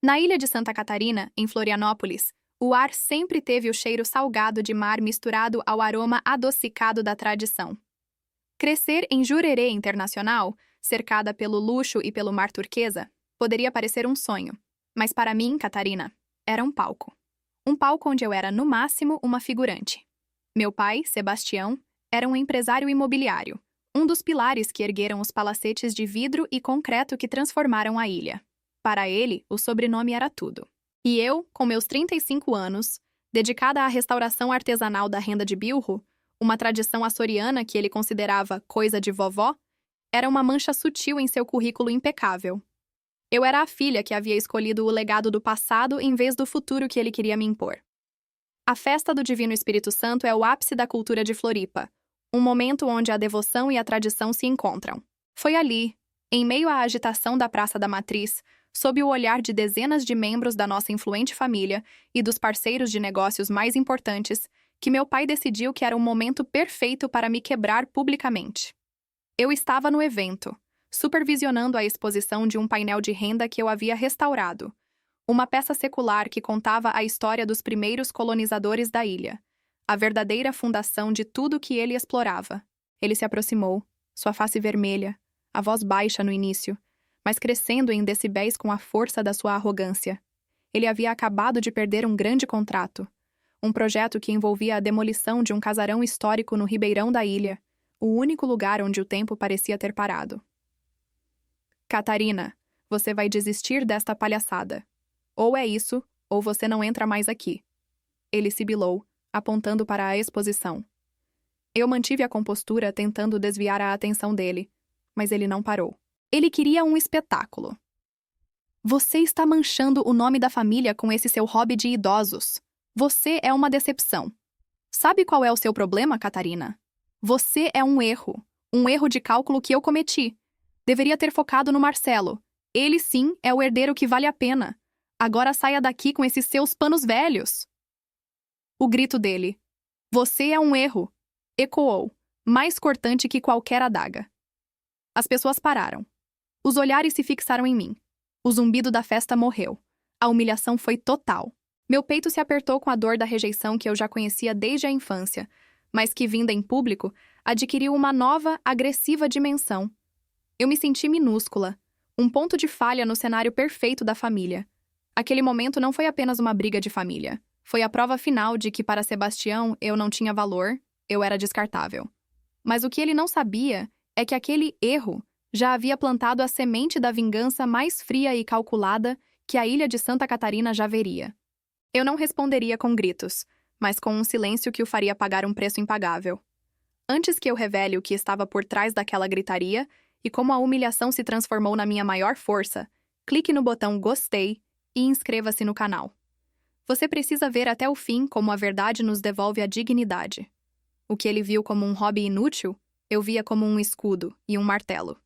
Na ilha de Santa Catarina, em Florianópolis, o ar sempre teve o cheiro salgado de mar misturado ao aroma adocicado da tradição. Crescer em Jurerê Internacional, cercada pelo luxo e pelo mar turquesa, poderia parecer um sonho, mas para mim, Catarina, era um palco. Um palco onde eu era, no máximo, uma figurante. Meu pai, Sebastião, era um empresário imobiliário, um dos pilares que ergueram os palacetes de vidro e concreto que transformaram a ilha. Para ele, o sobrenome era tudo. E eu, com meus 35 anos, dedicada à restauração artesanal da renda de bilro, uma tradição açoriana que ele considerava coisa de vovó, era uma mancha sutil em seu currículo impecável. Eu era a filha que havia escolhido o legado do passado em vez do futuro que ele queria me impor. A festa do Divino Espírito Santo é o ápice da cultura de Floripa, um momento onde a devoção e a tradição se encontram. Foi ali, em meio à agitação da Praça da Matriz, sob o olhar de dezenas de membros da nossa influente família e dos parceiros de negócios mais importantes, que meu pai decidiu que era o momento perfeito para me quebrar publicamente. Eu estava no evento, supervisionando a exposição de um painel de renda que eu havia restaurado, uma peça secular que contava a história dos primeiros colonizadores da ilha, a verdadeira fundação de tudo que ele explorava. Ele se aproximou, sua face vermelha, a voz baixa no início, mas crescendo em decibéis com a força da sua arrogância. Ele havia acabado de perder um grande contrato, um projeto que envolvia a demolição de um casarão histórico no ribeirão da ilha, o único lugar onde o tempo parecia ter parado. Catarina, você vai desistir desta palhaçada. Ou é isso, ou você não entra mais aqui. Ele sibilou, apontando para a exposição. Eu mantive a compostura, tentando desviar a atenção dele, mas ele não parou. Ele queria um espetáculo. Você está manchando o nome da família com esse seu hobby de idosos. Você é uma decepção. Sabe qual é o seu problema, Catarina? Você é um erro de cálculo que eu cometi. Deveria ter focado no Marcelo. Ele sim é o herdeiro que vale a pena. Agora saia daqui com esses seus panos velhos. O grito dele. Você é um erro. Ecoou, mais cortante que qualquer adaga. As pessoas pararam. Os olhares se fixaram em mim. O zumbido da festa morreu. A humilhação foi total. Meu peito se apertou com a dor da rejeição que eu já conhecia desde a infância, mas que, vinda em público, adquiriu uma nova, agressiva dimensão. Eu me senti minúscula, um ponto de falha no cenário perfeito da família. Aquele momento não foi apenas uma briga de família. Foi a prova final de que, para Sebastião, eu não tinha valor, eu era descartável. Mas o que ele não sabia é que aquele erro já havia plantado a semente da vingança mais fria e calculada que a ilha de Santa Catarina já veria. Eu não responderia com gritos, mas com um silêncio que o faria pagar um preço impagável. Antes que eu revele o que estava por trás daquela gritaria e como a humilhação se transformou na minha maior força, clique no botão Gostei e inscreva-se no canal. Você precisa ver até o fim como a verdade nos devolve a dignidade. O que ele viu como um hobby inútil, eu via como um escudo e um martelo.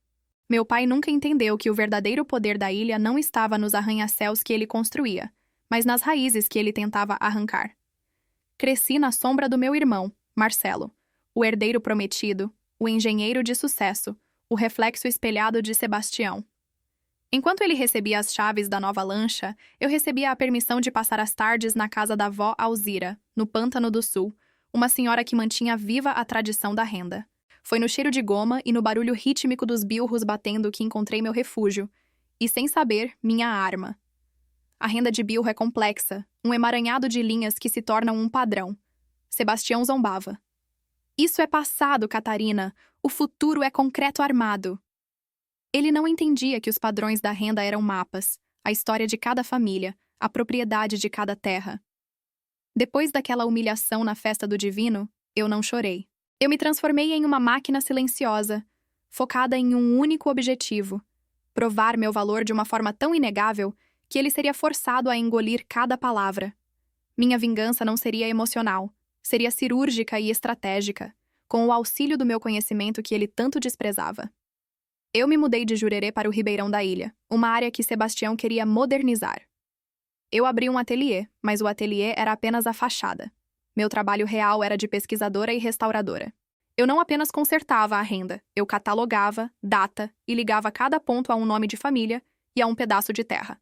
Meu pai nunca entendeu que o verdadeiro poder da ilha não estava nos arranha-céus que ele construía, mas nas raízes que ele tentava arrancar. Cresci na sombra do meu irmão, Marcelo, o herdeiro prometido, o engenheiro de sucesso, o reflexo espelhado de Sebastião. Enquanto ele recebia as chaves da nova lancha, eu recebia a permissão de passar as tardes na casa da avó Alzira, no Pântano do Sul, uma senhora que mantinha viva a tradição da renda. Foi no cheiro de goma e no barulho rítmico dos bilros batendo que encontrei meu refúgio, e, sem saber, minha arma. A renda de bilro é complexa, um emaranhado de linhas que se tornam um padrão. Sebastião zombava. Isso é passado, Catarina. O futuro é concreto armado. Ele não entendia que os padrões da renda eram mapas, a história de cada família, a propriedade de cada terra. Depois daquela humilhação na festa do divino, eu não chorei. Eu me transformei em uma máquina silenciosa, focada em um único objetivo: provar meu valor de uma forma tão inegável que ele seria forçado a engolir cada palavra. Minha vingança não seria emocional, seria cirúrgica e estratégica, com o auxílio do meu conhecimento que ele tanto desprezava. Eu me mudei de Jurerê para o Ribeirão da Ilha, uma área que Sebastião queria modernizar. Eu abri um ateliê, mas o ateliê era apenas a fachada. Meu trabalho real era de pesquisadora e restauradora. Eu não apenas consertava a renda, eu catalogava, data e ligava cada ponto a um nome de família e a um pedaço de terra.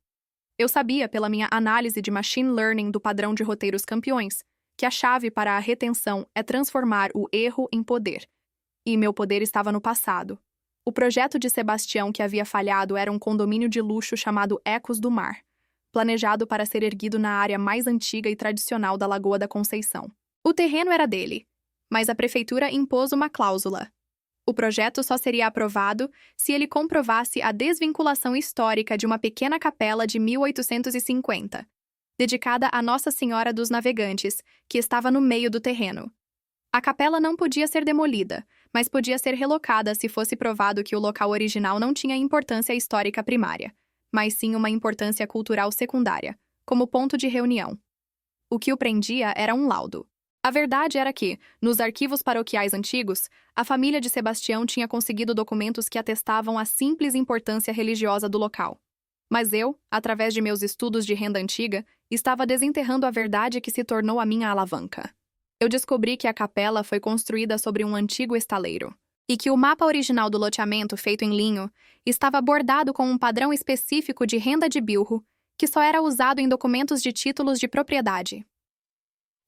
Eu sabia, pela minha análise de machine learning do padrão de roteiros campeões, que a chave para a retenção é transformar o erro em poder. E meu poder estava no passado. O projeto de Sebastião que havia falhado era um condomínio de luxo chamado Ecos do Mar, planejado para ser erguido na área mais antiga e tradicional da Lagoa da Conceição. O terreno era dele, mas a prefeitura impôs uma cláusula. O projeto só seria aprovado se ele comprovasse a desvinculação histórica de uma pequena capela de 1850, dedicada a Nossa Senhora dos Navegantes, que estava no meio do terreno. A capela não podia ser demolida, mas podia ser relocada se fosse provado que o local original não tinha importância histórica primária, mas sim uma importância cultural secundária, como ponto de reunião. O que o prendia era um laudo. A verdade era que, nos arquivos paroquiais antigos, a família de Sebastião tinha conseguido documentos que atestavam a simples importância religiosa do local. Mas eu, através de meus estudos de renda antiga, estava desenterrando a verdade que se tornou a minha alavanca. Eu descobri que a capela foi construída sobre um antigo estaleiro, e que o mapa original do loteamento, feito em linho, estava bordado com um padrão específico de renda de bilro, que só era usado em documentos de títulos de propriedade.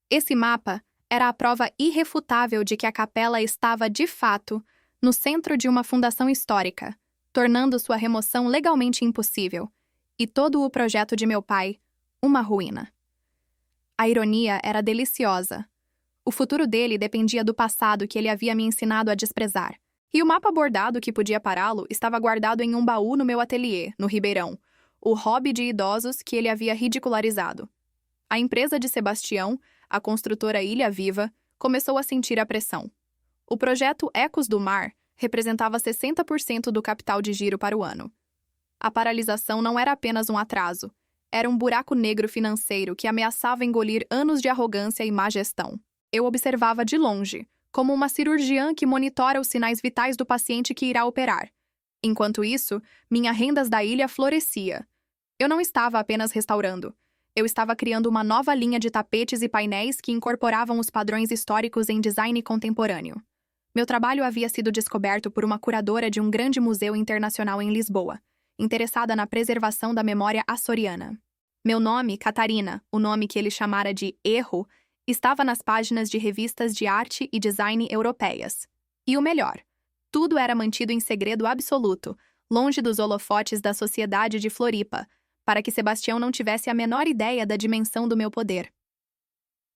Esse mapa era a prova irrefutável de que a capela estava, de fato, no centro de uma fundação histórica, tornando sua remoção legalmente impossível, e todo o projeto de meu pai, uma ruína. A ironia era deliciosa. O futuro dele dependia do passado que ele havia me ensinado a desprezar, e o mapa bordado que podia pará-lo estava guardado em um baú no meu ateliê, no Ribeirão, o hobby de idosos que ele havia ridicularizado. A empresa de Sebastião, a construtora Ilha Viva, começou a sentir a pressão. O projeto Ecos do Mar representava 60% do capital de giro para o ano. A paralisação não era apenas um atraso, era um buraco negro financeiro que ameaçava engolir anos de arrogância e má gestão. Eu observava de longe, como uma cirurgiã que monitora os sinais vitais do paciente que irá operar. Enquanto isso, minha rendas da ilha florescia. Eu não estava apenas restaurando. Eu estava criando uma nova linha de tapetes e painéis que incorporavam os padrões históricos em design contemporâneo. Meu trabalho havia sido descoberto por uma curadora de um grande museu internacional em Lisboa, interessada na preservação da memória açoriana. Meu nome, Catarina, o nome que ele chamara de Erro, estava nas páginas de revistas de arte e design europeias. E o melhor, tudo era mantido em segredo absoluto, longe dos holofotes da sociedade de Floripa, para que Sebastião não tivesse a menor ideia da dimensão do meu poder.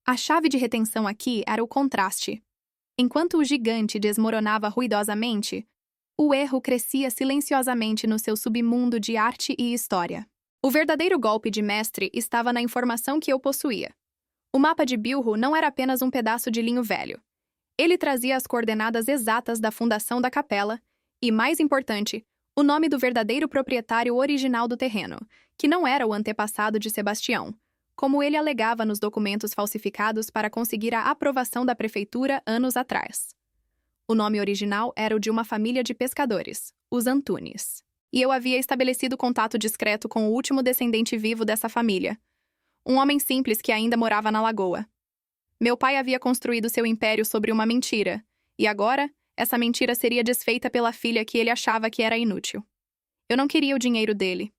A chave de retenção aqui era o contraste. Enquanto o gigante desmoronava ruidosamente, o erro crescia silenciosamente no seu submundo de arte e história. O verdadeiro golpe de mestre estava na informação que eu possuía. O mapa de Bilro não era apenas um pedaço de linho velho. Ele trazia as coordenadas exatas da fundação da capela e, mais importante, o nome do verdadeiro proprietário original do terreno, que não era o antepassado de Sebastião, como ele alegava nos documentos falsificados para conseguir a aprovação da prefeitura anos atrás. O nome original era o de uma família de pescadores, os Antunes. E eu havia estabelecido contato discreto com o último descendente vivo dessa família, um homem simples que ainda morava na lagoa. Meu pai havia construído seu império sobre uma mentira, e agora, essa mentira seria desfeita pela filha que ele achava que era inútil. Eu não queria o dinheiro dele.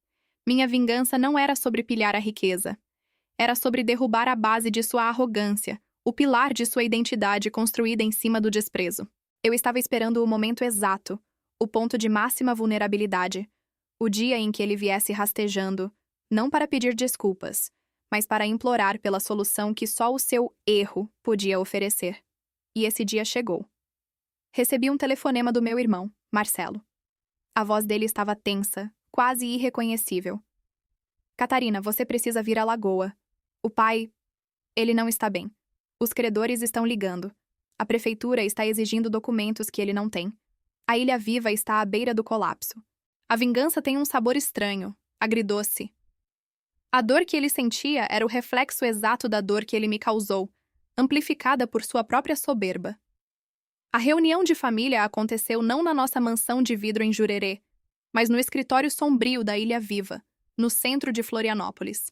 Minha vingança não era sobre pilhar a riqueza. Era sobre derrubar a base de sua arrogância, o pilar de sua identidade construída em cima do desprezo. Eu estava esperando o momento exato, o ponto de máxima vulnerabilidade, o dia em que ele viesse rastejando, não para pedir desculpas, mas para implorar pela solução que só o seu erro podia oferecer. E esse dia chegou. Recebi um telefonema do meu irmão, Marcelo. A voz dele estava tensa, quase irreconhecível. Catarina, você precisa vir à lagoa. O pai... ele não está bem. Os credores estão ligando. A prefeitura está exigindo documentos que ele não tem. A Ilha Viva está à beira do colapso. A vingança tem um sabor estranho, agridoce. A dor que ele sentia era o reflexo exato da dor que ele me causou, amplificada por sua própria soberba. A reunião de família aconteceu não na nossa mansão de vidro em Jurerê, mas no escritório sombrio da Ilha Viva, no centro de Florianópolis.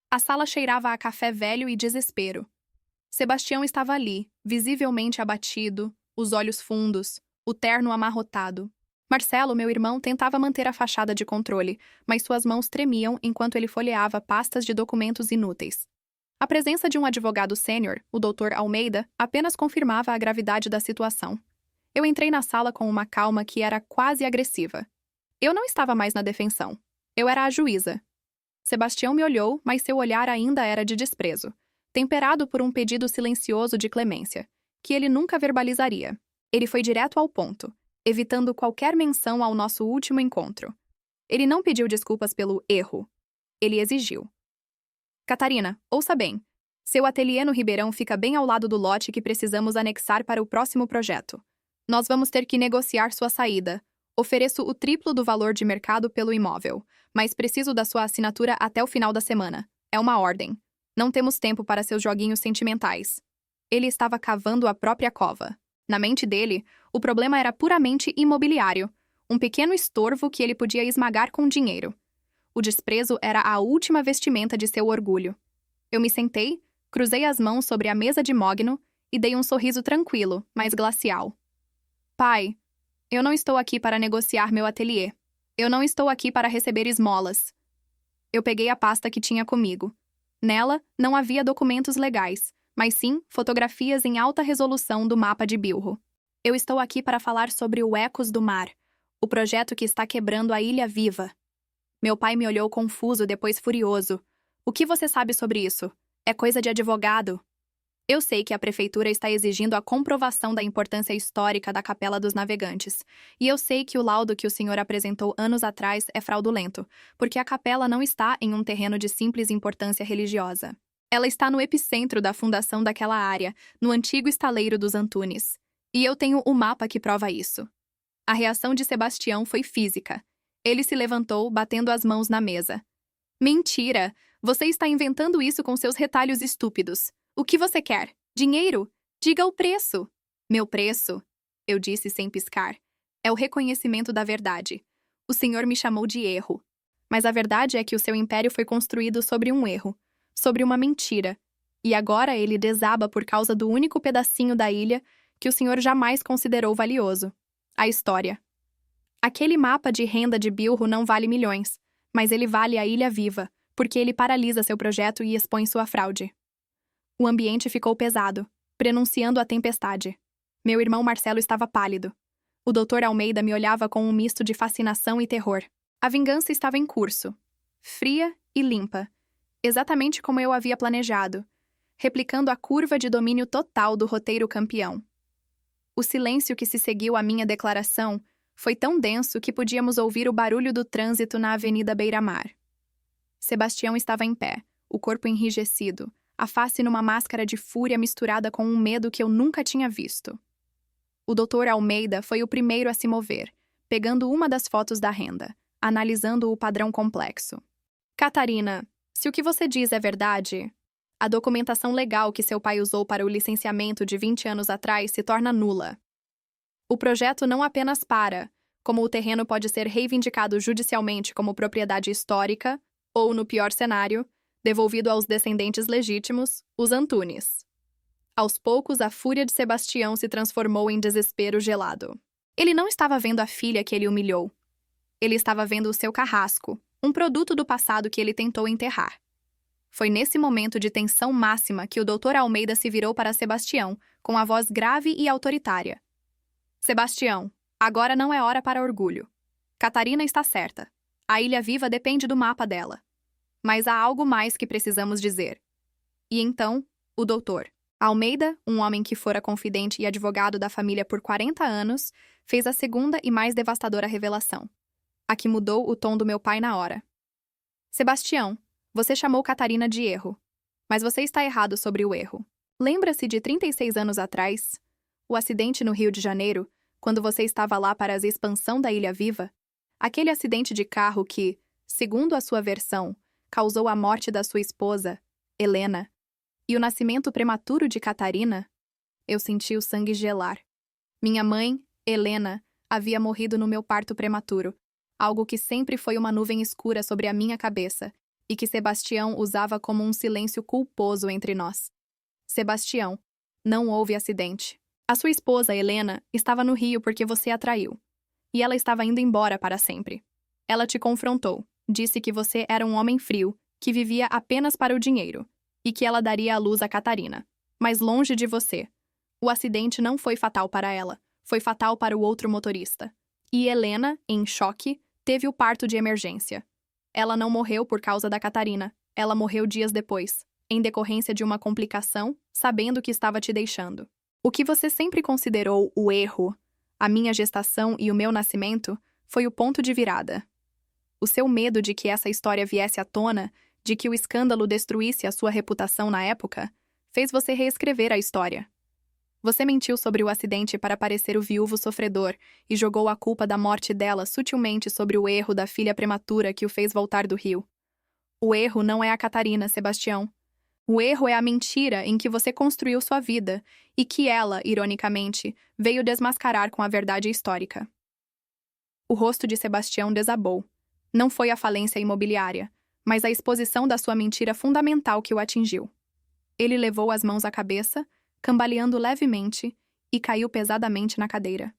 A sala cheirava a café velho e desespero. Sebastião estava ali, visivelmente abatido, os olhos fundos, o terno amarrotado. Marcelo, meu irmão, tentava manter a fachada de controle, mas suas mãos tremiam enquanto ele folheava pastas de documentos inúteis. A presença de um advogado sênior, o Dr. Almeida, apenas confirmava a gravidade da situação. Eu entrei na sala com uma calma que era quase agressiva. Eu não estava mais na defensão. Eu era a juíza. Sebastião me olhou, mas seu olhar ainda era de desprezo, temperado por um pedido silencioso de clemência, que ele nunca verbalizaria. Ele foi direto ao ponto, evitando qualquer menção ao nosso último encontro. Ele não pediu desculpas pelo erro. Ele exigiu. Catarina, ouça bem. Seu ateliê no Ribeirão fica bem ao lado do lote que precisamos anexar para o próximo projeto. Nós vamos ter que negociar sua saída. Ofereço o triplo do valor de mercado pelo imóvel, mas preciso da sua assinatura até o final da semana. É uma ordem. Não temos tempo para seus joguinhos sentimentais. Ele estava cavando a própria cova. Na mente dele, o problema era puramente imobiliário, um pequeno estorvo que ele podia esmagar com dinheiro. O desprezo era a última vestimenta de seu orgulho. Eu me sentei, cruzei as mãos sobre a mesa de mogno e dei um sorriso tranquilo, mas glacial. Pai, eu não estou aqui para negociar meu ateliê. Eu não estou aqui para receber esmolas. Eu peguei a pasta que tinha comigo. Nela, não havia documentos legais, mas sim fotografias em alta resolução do mapa de Bilho. Eu estou aqui para falar sobre o Ecos do Mar, o projeto que está quebrando a Ilha Viva. Meu pai me olhou confuso, depois furioso. O que você sabe sobre isso? É coisa de advogado. Eu sei que a prefeitura está exigindo a comprovação da importância histórica da Capela dos Navegantes. E eu sei que o laudo que o senhor apresentou anos atrás é fraudulento, porque a capela não está em um terreno de simples importância religiosa. Ela está no epicentro da fundação daquela área, no antigo estaleiro dos Antunes. E eu tenho o mapa que prova isso. A reação de Sebastião foi física. Ele se levantou, batendo as mãos na mesa. Mentira! Você está inventando isso com seus retalhos estúpidos. O que você quer? Dinheiro? Diga o preço. Meu preço, eu disse sem piscar, é o reconhecimento da verdade. O senhor me chamou de erro. Mas a verdade é que o seu império foi construído sobre um erro, sobre uma mentira. E agora ele desaba por causa do único pedacinho da ilha que o senhor jamais considerou valioso. A história. Aquele mapa de renda de Bilho não vale milhões, mas ele vale a Ilha Viva, porque ele paralisa seu projeto e expõe sua fraude. O ambiente ficou pesado, prenunciando a tempestade. Meu irmão Marcelo estava pálido. O Dr. Almeida me olhava com um misto de fascinação e terror. A vingança estava em curso. Fria e limpa. Exatamente como eu havia planejado, replicando a curva de domínio total do roteiro campeão. O silêncio que se seguiu à minha declaração foi tão denso que podíamos ouvir o barulho do trânsito na Avenida Beira-Mar. Sebastião estava em pé, o corpo enrijecido, a face numa máscara de fúria misturada com um medo que eu nunca tinha visto. O Dr. Almeida foi o primeiro a se mover, pegando uma das fotos da renda, analisando o padrão complexo. Catarina, se o que você diz é verdade, a documentação legal que seu pai usou para o licenciamento de 20 anos atrás se torna nula. O projeto não apenas para, como o terreno pode ser reivindicado judicialmente como propriedade histórica, ou, no pior cenário, devolvido aos descendentes legítimos, os Antunes. Aos poucos, a fúria de Sebastião se transformou em desespero gelado. Ele não estava vendo a filha que ele humilhou. Ele estava vendo o seu carrasco, um produto do passado que ele tentou enterrar. Foi nesse momento de tensão máxima que o Dr. Almeida se virou para Sebastião, com a voz grave e autoritária. Sebastião, agora não é hora para orgulho. Catarina está certa. A Ilha Viva depende do mapa dela. Mas há algo mais que precisamos dizer. E então, o doutor Almeida, um homem que fora confidente e advogado da família por 40 anos, fez a segunda e mais devastadora revelação. A que mudou o tom do meu pai na hora. Sebastião, você chamou Catarina de erro. Mas você está errado sobre o erro. Lembra-se de 36 anos atrás? O acidente no Rio de Janeiro, quando você estava lá para a expansão da Ilha Viva? Aquele acidente de carro que, segundo a sua versão, causou a morte da sua esposa, Helena, e o nascimento prematuro de Catarina? Eu senti o sangue gelar. Minha mãe, Helena, havia morrido no meu parto prematuro, algo que sempre foi uma nuvem escura sobre a minha cabeça, e que Sebastião usava como um silêncio culposo entre nós. Sebastião, não houve acidente. A sua esposa, Helena, estava no Rio porque você a traiu. e ela estava indo embora para sempre. Ela te confrontou, disse que você era um homem frio, que vivia apenas para o dinheiro, e que ela daria à luz a Catarina. Mas longe de você. O acidente não foi fatal para ela, foi fatal para o outro motorista. E Helena, em choque, teve o parto de emergência. Ela não morreu por causa da Catarina, ela morreu dias depois, em decorrência de uma complicação, sabendo que estava te deixando. O que você sempre considerou o erro, a minha gestação e o meu nascimento, foi o ponto de virada. O seu medo de que essa história viesse à tona, de que o escândalo destruísse a sua reputação na época, fez você reescrever a história. Você mentiu sobre o acidente para parecer o viúvo sofredor e jogou a culpa da morte dela sutilmente sobre o erro da filha prematura que o fez voltar do rio. O erro não é a Catarina, Sebastião. O erro é a mentira em que você construiu sua vida e que ela, ironicamente, veio desmascarar com a verdade histórica. O rosto de Sebastião desabou. Não foi a falência imobiliária, mas a exposição da sua mentira fundamental que o atingiu. Ele levou as mãos à cabeça, cambaleando levemente, e caiu pesadamente na cadeira.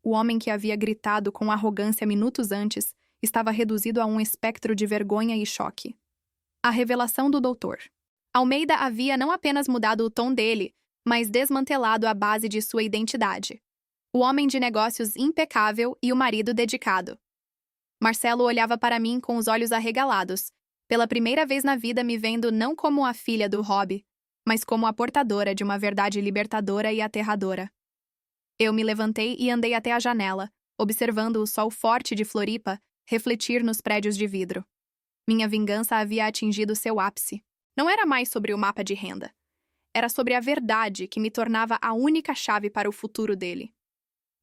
O homem que havia gritado com arrogância minutos antes estava reduzido a um espectro de vergonha e choque. A revelação do doutor. Almeida havia não apenas mudado o tom dele, mas desmantelado a base de sua identidade. O homem de negócios impecável e o marido dedicado. Marcelo olhava para mim com os olhos arregalados, pela primeira vez na vida me vendo não como a filha do Rob, mas como a portadora de uma verdade libertadora e aterradora. Eu me levantei e andei até a janela, observando o sol forte de Floripa refletir nos prédios de vidro. Minha vingança havia atingido seu ápice. Não era mais sobre o mapa de renda. Era sobre a verdade que me tornava a única chave para o futuro dele.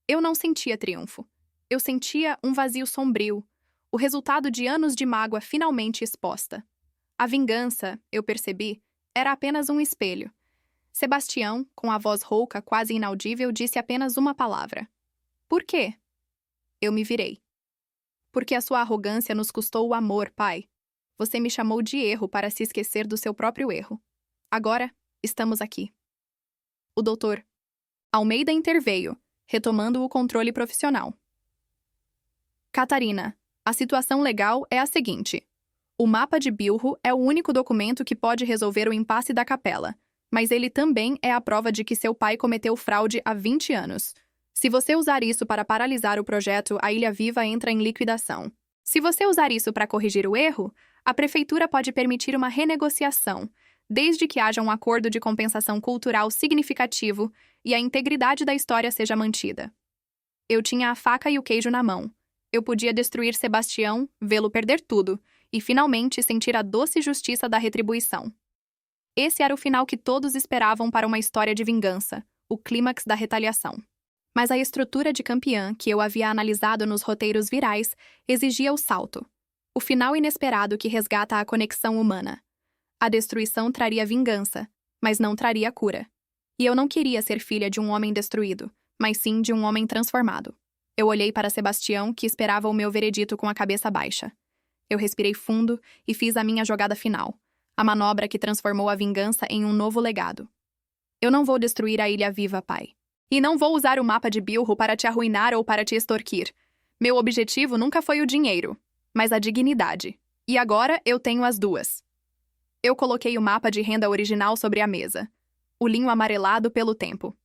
Eu não sentia triunfo. Eu sentia um vazio sombrio, o resultado de anos de mágoa finalmente exposta. A vingança, eu percebi, era apenas um espelho. Sebastião, com a voz rouca, quase inaudível, disse apenas uma palavra. Por quê? Eu me virei. Porque a sua arrogância nos custou o amor, pai. Você me chamou de erro para se esquecer do seu próprio erro. Agora, estamos aqui. O doutor Almeida interveio, retomando o controle profissional. Catarina, a situação legal é a seguinte. O mapa de Bilro é o único documento que pode resolver o impasse da capela, mas ele também é a prova de que seu pai cometeu fraude há 20 anos. Se você usar isso para paralisar o projeto, a Ilha Viva entra em liquidação. Se você usar isso para corrigir o erro, a prefeitura pode permitir uma renegociação, desde que haja um acordo de compensação cultural significativo e a integridade da história seja mantida. Eu tinha a faca e o queijo na mão. Eu podia destruir Sebastião, vê-lo perder tudo, e finalmente sentir a doce justiça da retribuição. Esse era o final que todos esperavam para uma história de vingança, o clímax da retaliação. Mas a estrutura de campeã que eu havia analisado nos roteiros virais exigia o salto, o final inesperado que resgata a conexão humana. A destruição traria vingança, mas não traria cura. E eu não queria ser filha de um homem destruído, mas sim de um homem transformado. Eu olhei para Sebastião, que esperava o meu veredito com a cabeça baixa. Eu respirei fundo e fiz a minha jogada final, a manobra que transformou a vingança em um novo legado. Eu não vou destruir a Ilha Viva, pai. E não vou usar o mapa de Bilro para te arruinar ou para te extorquir. Meu objetivo nunca foi o dinheiro, mas a dignidade. E agora eu tenho as duas. Eu coloquei o mapa de renda original sobre a mesa. O linho amarelado pelo tempo.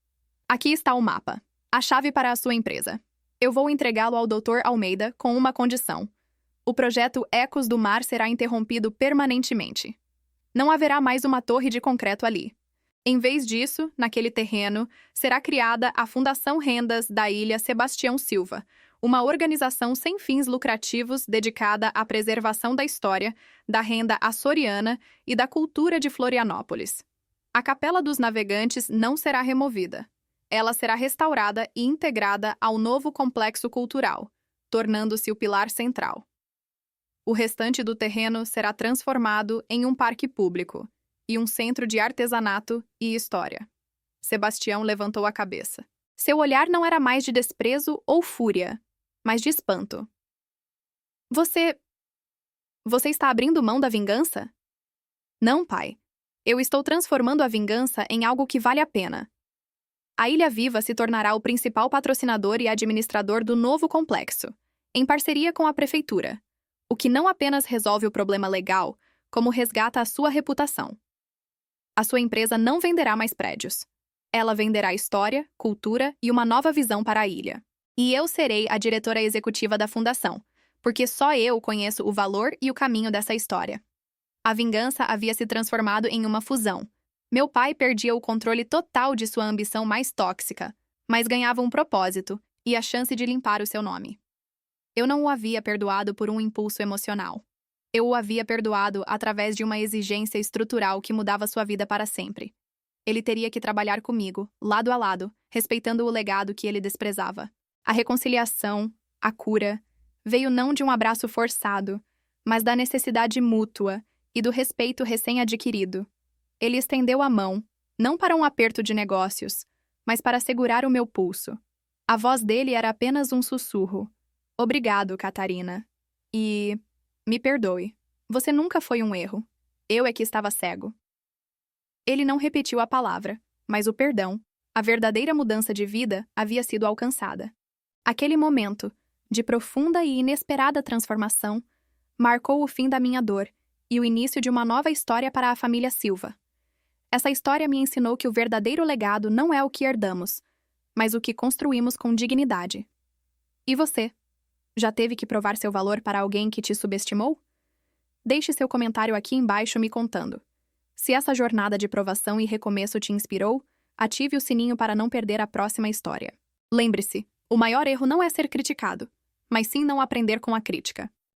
Aqui está o mapa. A chave para a sua empresa. Eu vou entregá-lo ao Dr. Almeida com uma condição. O projeto Ecos do Mar será interrompido permanentemente. Não haverá mais uma torre de concreto ali. Em vez disso, naquele terreno, será criada a Fundação Rendas da Ilha Sebastião Silva, uma organização sem fins lucrativos dedicada à preservação da história, da renda açoriana e da cultura de Florianópolis. A Capela dos Navegantes não será removida. Ela será restaurada e integrada ao novo complexo cultural, tornando-se o pilar central. O restante do terreno será transformado em um parque público e um centro de artesanato e história. Sebastião levantou a cabeça. Seu olhar não era mais de desprezo ou fúria, mas de espanto. Você está abrindo mão da vingança? Não, pai. Eu estou transformando a vingança em algo que vale a pena. A Ilha Viva se tornará o principal patrocinador e administrador do novo complexo, em parceria com a prefeitura, o que não apenas resolve o problema legal, como resgata a sua reputação. A sua empresa não venderá mais prédios. Ela venderá história, cultura e uma nova visão para a ilha. E eu serei a diretora executiva da fundação, porque só eu conheço o valor e o caminho dessa história. A vingança havia se transformado em uma fusão. Meu pai perdia o controle total de sua ambição mais tóxica, mas ganhava um propósito e a chance de limpar o seu nome. Eu não o havia perdoado por um impulso emocional. Eu o havia perdoado através de uma exigência estrutural que mudava sua vida para sempre. Ele teria que trabalhar comigo, lado a lado, respeitando o legado que ele desprezava. A reconciliação, a cura, veio não de um abraço forçado, mas da necessidade mútua e do respeito recém-adquirido. Ele estendeu a mão, não para um aperto de negócios, mas para segurar o meu pulso. A voz dele era apenas um sussurro. Obrigado, Catarina. E... me perdoe. Você nunca foi um erro. Eu é que estava cego. Ele não repetiu a palavra, mas o perdão, a verdadeira mudança de vida, havia sido alcançada. Aquele momento, de profunda e inesperada transformação, marcou o fim da minha dor e o início de uma nova história para a família Silva. Essa história me ensinou que o verdadeiro legado não é o que herdamos, mas o que construímos com dignidade. E você? Já teve que provar seu valor para alguém que te subestimou? Deixe seu comentário aqui embaixo me contando. Se essa jornada de provação e recomeço te inspirou, ative o sininho para não perder a próxima história. Lembre-se, o maior erro não é ser criticado, mas sim não aprender com a crítica.